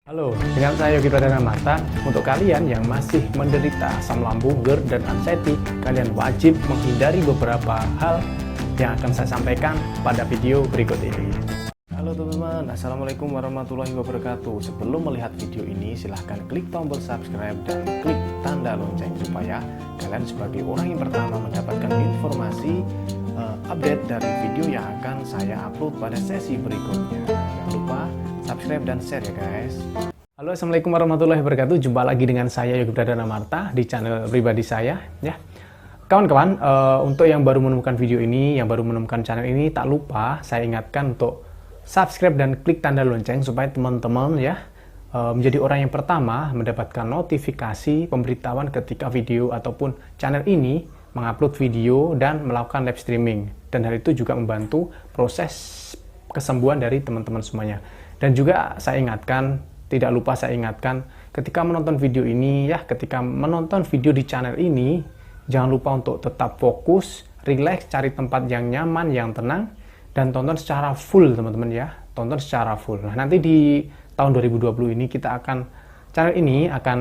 Halo, dengan saya Yogi Pradana Marta. Untuk kalian yang masih menderita asam lambung, GERD, dan anxiety, kalian wajib menghindari beberapa hal yang akan saya sampaikan pada video berikut ini. Halo teman-teman, Assalamualaikum warahmatullahi wabarakatuh. Sebelum melihat video ini, silahkan klik tombol subscribe dan klik tanda lonceng supaya kalian sebagai orang yang pertama mendapatkan informasi update dari video yang akan saya upload pada sesi berikutnya. Jangan lupa subscribe dan share ya guys. Halo, Assalamualaikum warahmatullahi wabarakatuh. Jumpa lagi dengan saya Yogi Pradana Marta di channel pribadi saya ya. Kawan-kawan, untuk yang baru menemukan video ini, yang baru menemukan channel ini, tak lupa saya ingatkan untuk subscribe dan klik tanda lonceng supaya teman-teman ya menjadi orang yang pertama mendapatkan notifikasi pemberitahuan ketika video ataupun channel ini mengupload video dan melakukan live streaming. Dan hal itu juga membantu proses kesembuhan dari teman-teman semuanya. Dan juga saya ingatkan, tidak lupa saya ingatkan, ketika menonton video ini ya, ketika menonton video di channel ini, jangan lupa untuk tetap fokus, relax, cari tempat yang nyaman, yang tenang, dan tonton secara full teman-teman ya, tonton secara full. Nah, nanti di tahun 2020 ini channel ini akan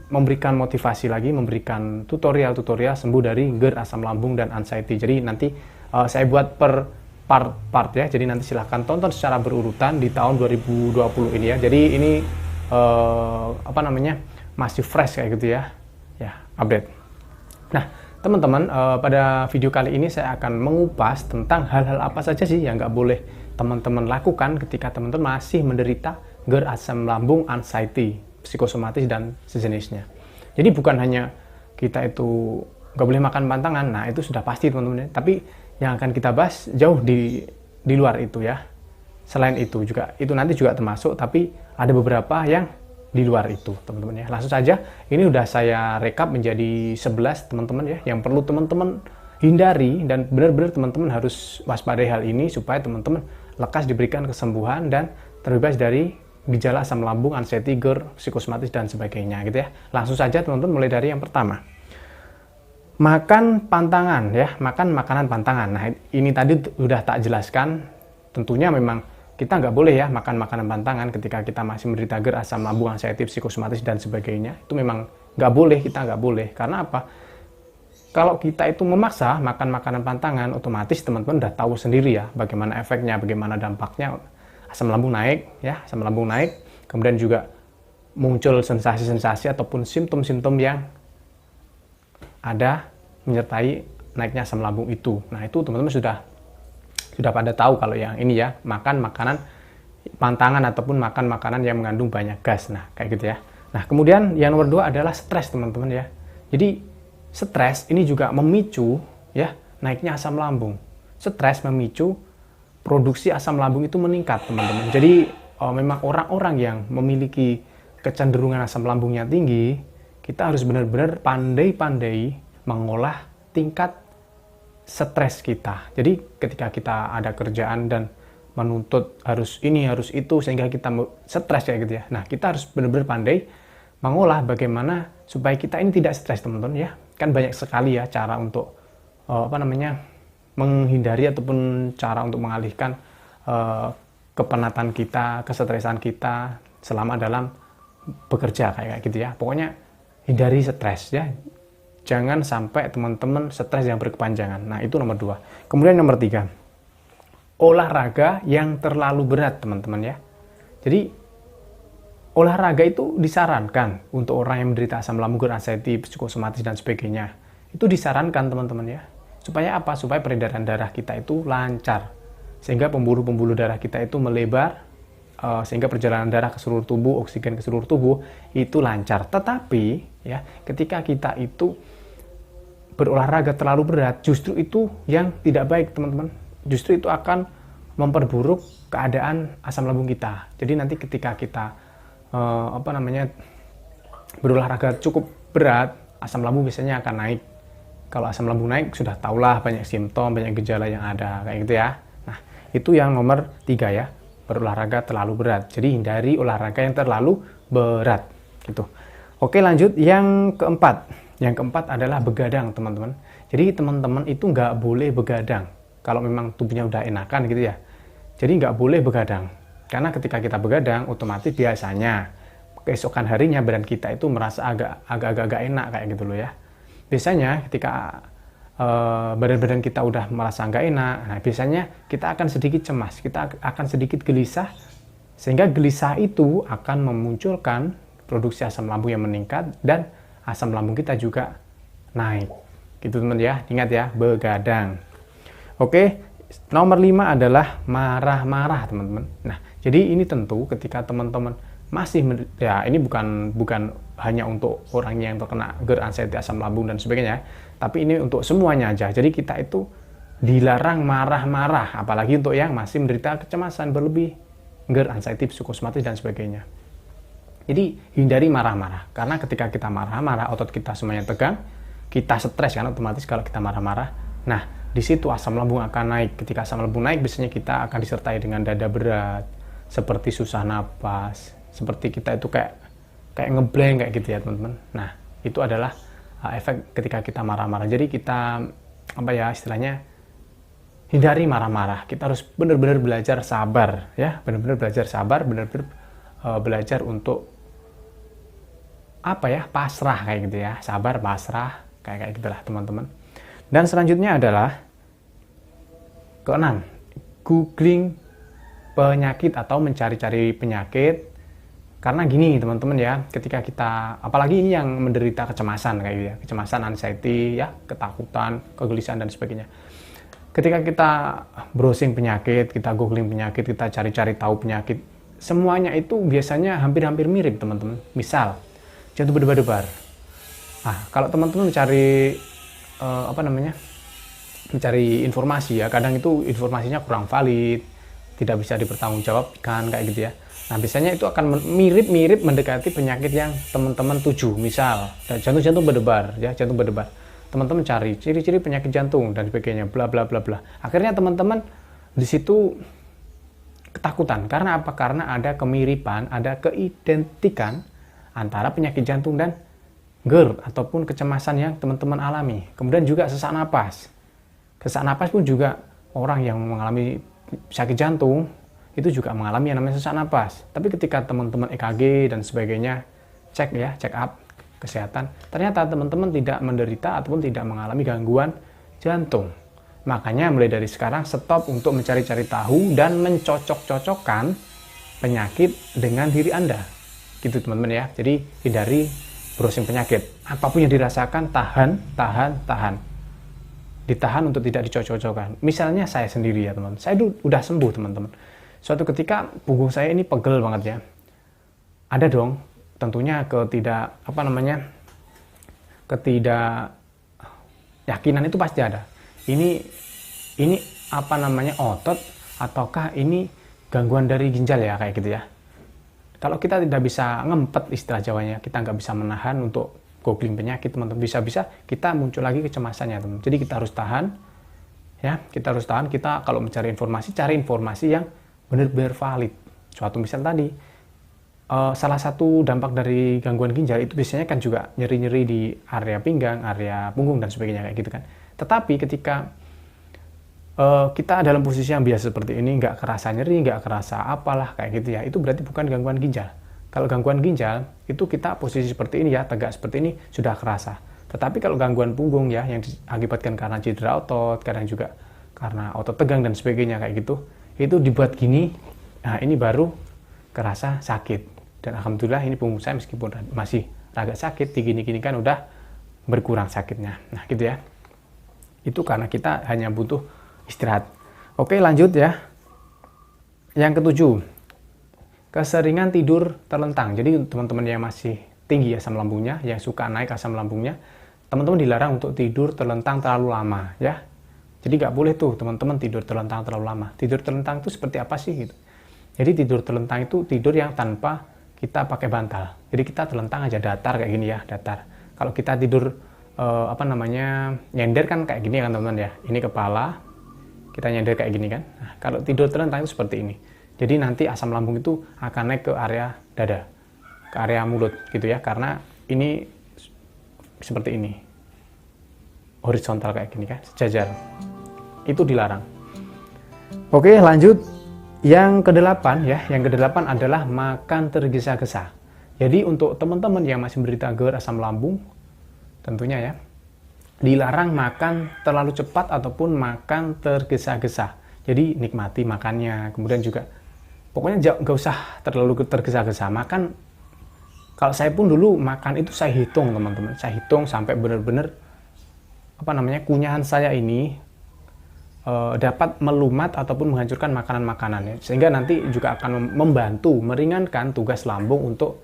memberikan motivasi lagi, memberikan tutorial-tutorial sembuh dari GERD, asam lambung, dan anxiety. Jadi nanti saya buat per part ya, jadi nanti silahkan tonton secara berurutan di tahun 2020 ini ya. Jadi ini masih fresh kayak gitu ya, update. Nah teman-teman, pada video kali ini saya akan mengupas tentang hal-hal apa saja sih yang nggak boleh teman-teman lakukan ketika teman-teman masih menderita GERD, asam lambung, anxiety, psikosomatis, dan sejenisnya. Jadi bukan hanya kita itu nggak boleh makan pantangan, nah itu sudah pasti teman-teman, tapi yang akan kita bahas jauh di luar itu ya. Selain itu juga, itu nanti juga termasuk, tapi ada beberapa yang di luar itu teman-teman ya. Langsung saja, ini udah saya rekap menjadi 11 teman-teman ya, yang perlu teman-teman hindari dan benar-benar teman-teman harus waspadai hal ini supaya teman-teman lekas diberikan kesembuhan dan terbebas dari gejala asam lambung, anxiety, GERD, psikosomatis, dan sebagainya gitu ya. Langsung saja teman-teman, mulai dari yang pertama. Makan pantangan ya, makan makanan pantangan. Nah ini tadi udah tak jelaskan, tentunya memang kita nggak boleh ya makan makanan pantangan ketika kita masih menderita GERD, asam lambung, anxiety, psikosomatis, dan sebagainya. Itu memang nggak boleh, kita nggak boleh. Karena apa? Kalau kita itu memaksa makan makanan pantangan, otomatis teman-teman udah tahu sendiri ya bagaimana efeknya, bagaimana dampaknya. Asam lambung naik ya, asam lambung naik, kemudian juga muncul sensasi-sensasi ataupun simptom-simptom yang ada menyertai naiknya asam lambung itu. Nah itu teman-teman sudah pada tahu kalau yang ini ya, makan makanan pantangan ataupun makan makanan yang mengandung banyak gas. Nah kayak gitu ya. Nah kemudian yang nomor 2 adalah stres teman-teman ya. Jadi stres ini juga memicu ya naiknya asam lambung. Stres memicu produksi asam lambung itu meningkat teman-teman. Jadi memang orang-orang yang memiliki kecenderungan asam lambungnya tinggi, kita harus benar-benar pandai-pandai mengolah tingkat stres kita. Jadi ketika kita ada kerjaan dan menuntut harus ini, harus itu, sehingga kita stres kayak gitu ya. Nah, kita harus benar-benar pandai mengolah bagaimana supaya kita ini tidak stres teman-teman ya. Kan banyak sekali ya cara untuk menghindari ataupun cara untuk mengalihkan kepenatan kita, kesetresan kita selama dalam bekerja kayak gitu ya. Pokoknya hindari stres ya. Jangan sampai teman-teman stres yang berkepanjangan. Nah, itu nomor 2. Kemudian nomor 3. Olahraga yang terlalu berat, teman-teman ya. Jadi, olahraga itu disarankan untuk orang yang menderita asam lambung, anxiety, psikosomatis, dan sebagainya. Itu disarankan, teman-teman ya. Supaya apa? Supaya peredaran darah kita itu lancar. Sehingga pembuluh-pembuluh darah kita itu melebar, sehingga perjalanan darah ke seluruh tubuh, oksigen ke seluruh tubuh itu lancar. Tetapi ya, ketika kita itu berolahraga terlalu berat, justru itu yang tidak baik teman-teman. Justru itu akan memperburuk keadaan asam lambung kita. Jadi nanti ketika kita berolahraga cukup berat, asam lambung biasanya akan naik. Kalau asam lambung naik, sudah tahulah banyak simptom, banyak gejala yang ada kayak gitu ya. Nah itu yang nomor 3 ya, berolahraga terlalu berat. Jadi hindari olahraga yang terlalu berat gitu. Oke, lanjut yang keempat. Yang keempat adalah begadang teman-teman. Jadi teman-teman itu nggak boleh begadang kalau memang tubuhnya udah enakan gitu ya. Jadi nggak boleh begadang. Karena ketika kita begadang, otomatis biasanya keesokan harinya badan kita itu merasa agak enak kayak gitu loh ya. Biasanya ketika badan kita udah merasa nggak enak, nah biasanya kita akan sedikit cemas, kita akan sedikit gelisah, sehingga gelisah itu akan memunculkan produksi asam lambung yang meningkat dan asam lambung kita juga naik. Gitu teman ya, ingat ya, begadang. Oke, nomor 5 adalah marah-marah teman-teman. Nah, jadi ini tentu ketika teman-teman masih, ya ini bukan hanya untuk orang yang terkena GERD, anxiety, asam lambung dan sebagainya, tapi ini untuk semuanya aja. Jadi kita itu dilarang marah-marah, apalagi untuk yang masih menderita kecemasan berlebih, GERD, anxiety, psikosomatis dan sebagainya. Jadi hindari marah-marah, karena ketika kita marah-marah, otot kita semuanya tegang, kita stres kan otomatis kalau kita marah-marah. Nah, di situ asam lambung akan naik. Ketika asam lambung naik, biasanya kita akan disertai dengan dada berat, seperti susah napas, seperti kita itu kayak ngeblank kayak gitu ya teman-teman. Nah, itu adalah efek ketika kita marah-marah. Jadi kita istilahnya hindari marah-marah. Kita harus benar-benar belajar sabar ya, benar-benar belajar sabar, benar-benar belajar untuk pasrah kayak gitu ya, sabar, pasrah kayak gitulah teman-teman. Dan selanjutnya adalah keenam, googling penyakit atau mencari-cari penyakit. Karena gini teman-teman ya, ketika kita, apalagi ini yang menderita kecemasan kayak gitu ya, kecemasan, anxiety ya, ketakutan, kegelisahan dan sebagainya. Ketika kita browsing penyakit, kita googling penyakit, kita cari-cari tahu penyakit, semuanya itu biasanya hampir-hampir mirip teman-teman. Misal, jantung berdebar-debar. Nah, kalau teman-teman mencari mencari informasi ya, kadang itu informasinya kurang valid, tidak bisa dipertanggungjawabkan kayak gitu ya. Nah, biasanya itu akan mirip-mirip mendekati penyakit yang teman-teman tuju. Misal, jantung berdebar ya, jantung berdebar. Teman-teman cari ciri-ciri penyakit jantung dan sebagainya, bla bla bla bla. Akhirnya teman-teman di situ ketakutan. Karena apa? Karena ada kemiripan, ada keidentikan antara penyakit jantung dan GERD ataupun kecemasan yang teman-teman alami. Kemudian juga sesak napas. Sesak napas pun juga orang yang mengalami sakit jantung itu juga mengalami yang namanya sesak napas. Tapi ketika teman-teman EKG dan sebagainya cek ya, check up kesehatan, ternyata teman-teman tidak menderita ataupun tidak mengalami gangguan jantung. Makanya mulai dari sekarang stop untuk mencari-cari tahu dan mencocok-cocokkan penyakit dengan diri Anda. Gitu teman-teman ya. Jadi hindari browsing penyakit. Apapun yang dirasakan, tahan. Ditahan untuk tidak dicocok-cocokkan. Misalnya saya sendiri ya teman-teman. Saya udah sembuh teman-teman. Suatu ketika punggung saya ini pegel banget ya. Ada dong tentunya ketidakyakinan itu pasti ada. Ini otot ataukah ini gangguan dari ginjal ya kayak gitu ya. Kalau kita tidak bisa ngempet istilah Jawanya, kita nggak bisa menahan untuk googling penyakit teman-teman, bisa-bisa kita muncul lagi kecemasannya teman. Jadi kita harus tahan ya, kita kalau mencari informasi, cari informasi yang benar-benar valid. Suatu misal tadi, salah satu dampak dari gangguan ginjal itu biasanya kan juga nyeri-nyeri di area pinggang, area punggung dan sebagainya kayak gitu kan. Tetapi ketika kita dalam posisi yang biasa seperti ini, nggak kerasa nyeri, nggak kerasa apalah kayak gitu ya, itu berarti bukan gangguan ginjal. Kalau gangguan ginjal itu kita posisi seperti ini ya, tegak seperti ini sudah kerasa. Tetapi kalau gangguan punggung ya, yang diakibatkan karena cedera otot, kadang juga karena otot tegang dan sebagainya kayak gitu, itu dibuat gini, nah ini baru kerasa sakit. Dan alhamdulillah ini punggung saya meskipun masih agak sakit, digini-gini kan udah berkurang sakitnya. Nah gitu ya. Itu karena kita hanya butuh istirahat. Oke, lanjut ya. Yang ketujuh, keseringan tidur terlentang. Jadi teman-teman yang masih tinggi asam lambungnya, yang suka naik asam lambungnya, teman-teman dilarang untuk tidur terlentang terlalu lama ya. Jadi nggak boleh tuh teman-teman tidur terlentang terlalu lama. Tidur terlentang itu seperti apa sih gitu? Jadi tidur terlentang itu tidur yang tanpa kita pakai bantal. Jadi kita terlentang aja datar kayak gini ya, datar. Kalau kita tidur nyender kan kayak gini kan teman-teman ya. Ini kepala, kita nyender kayak gini kan. Nah, kalau tidur terlentang itu seperti ini. Jadi nanti asam lambung itu akan naik ke area dada, ke area mulut gitu ya. Karena ini seperti ini, horizontal kayak gini kan, sejajar. Itu dilarang. Oke, lanjut. Yang kedelapan ya, yang kedelapan adalah makan tergesa-gesa. Jadi untuk teman-teman yang masih menderita GERD asam lambung, tentunya ya, dilarang makan terlalu cepat ataupun makan tergesa-gesa. Jadi nikmati makannya, kemudian juga pokoknya nggak usah terlalu tergesa-gesa. Makan, kalau saya pun dulu makan itu saya hitung teman-teman, saya hitung sampai benar-benar kunyahan saya ini dapat melumat ataupun menghancurkan makanan-makanannya, sehingga nanti juga akan membantu meringankan tugas lambung untuk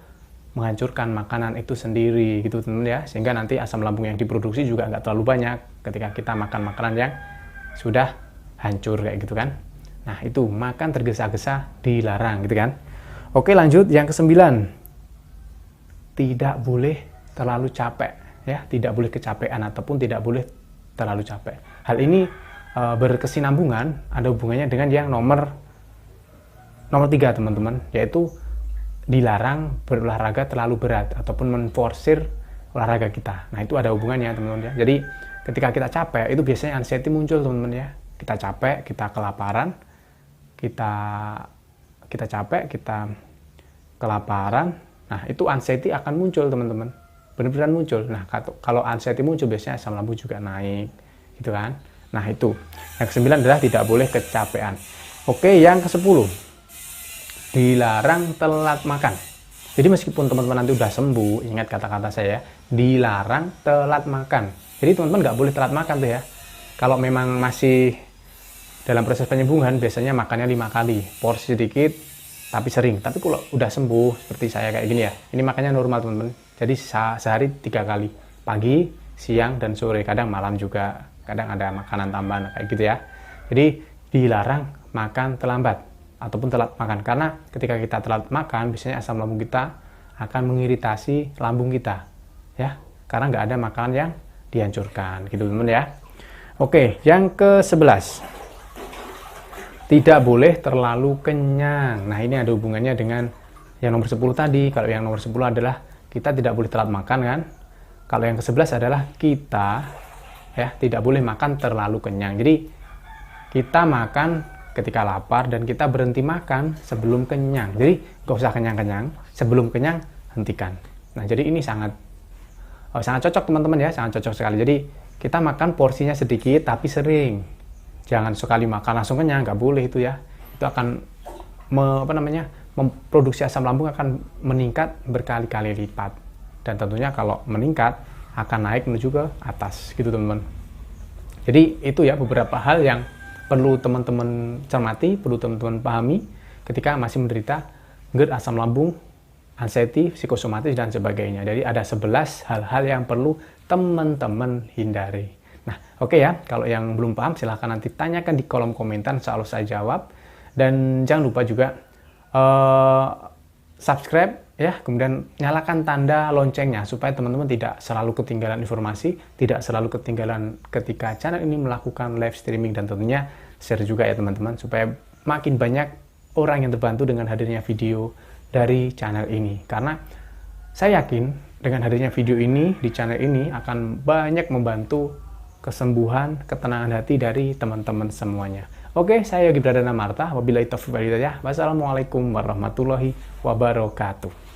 menghancurkan makanan itu sendiri gitu teman-teman ya, sehingga nanti asam lambung yang diproduksi juga nggak terlalu banyak ketika kita makan makanan yang sudah hancur kayak gitu kan. Nah itu makan tergesa-gesa dilarang gitu kan. Oke, lanjut yang ke-9, tidak boleh terlalu capek ya, tidak boleh kecapean ataupun tidak boleh terlalu capek. Hal ini berkesinambungan, ada hubungannya dengan yang nomor 3 teman-teman, yaitu dilarang berolahraga terlalu berat ataupun menforsir olahraga kita. Nah itu ada hubungannya teman-teman ya. Jadi ketika kita capek itu biasanya anxiety muncul teman-teman ya. Kita capek, kita kelaparan, kita capek, kita kelaparan. Nah itu anxiety akan muncul teman-teman, benar-benar muncul. Nah kalau anxiety muncul biasanya asam lambung juga naik gitu kan. Nah itu yang ke-9 adalah tidak boleh kecapean. Oke, yang ke-10, dilarang telat makan. Jadi meskipun teman-teman nanti udah sembuh, ingat kata-kata saya, dilarang telat makan. Jadi teman-teman nggak boleh telat makan tuh ya. Kalau memang masih dalam proses penyembuhan, biasanya makannya 5 kali, porsi sedikit tapi sering. Tapi kalau udah sembuh seperti saya kayak gini ya, ini makannya normal teman-teman. Jadi sehari 3 kali, pagi, siang, dan sore. Kadang malam juga, kadang ada makanan tambahan kayak gitu ya. Jadi dilarang makan terlambat ataupun telat makan, karena ketika kita telat makan biasanya asam lambung kita akan mengiritasi lambung kita ya, karena nggak ada makanan yang dihancurkan gitu teman-teman ya. Oke, yang ke-11, tidak boleh terlalu kenyang. Nah ini ada hubungannya dengan yang nomor 10 tadi. Kalau yang nomor 10 adalah kita tidak boleh telat makan kan, kalau yang ke-11 adalah kita ya tidak boleh makan terlalu kenyang. Jadi kita makan ketika lapar dan kita berhenti makan sebelum kenyang. Jadi gak usah kenyang-kenyang, sebelum kenyang hentikan. Nah jadi ini sangat cocok teman-teman ya, sangat cocok sekali. Jadi kita makan porsinya sedikit tapi sering. Jangan sekali makan langsung kenyang, nggak boleh itu ya. Itu akan memproduksi asam lambung akan meningkat berkali-kali lipat. Dan tentunya kalau meningkat akan naik menuju ke atas gitu teman-teman. Jadi itu ya beberapa hal yang perlu teman-teman cermati, perlu teman-teman pahami ketika masih menderita GERD, asam lambung, anxiety, psikosomatis, dan sebagainya. Jadi ada 11 hal-hal yang perlu teman-teman hindari. Nah, oke ya, kalau yang belum paham silahkan nanti tanyakan di kolom komentar, selalu saya jawab. Dan jangan lupa juga subscribe ya, kemudian nyalakan tanda loncengnya supaya teman-teman tidak selalu ketinggalan informasi, tidak selalu ketinggalan ketika channel ini melakukan live streaming, dan tentunya share juga ya teman-teman supaya makin banyak orang yang terbantu dengan hadirnya video dari channel ini. Karena saya yakin dengan hadirnya video ini di channel ini akan banyak membantu kesembuhan, ketenangan hati dari teman-teman semuanya. Oke, saya Yogi Pradana Marta. Wabillahi taufiq wal hidayah. Wassalamualaikum warahmatullahi wabarakatuh.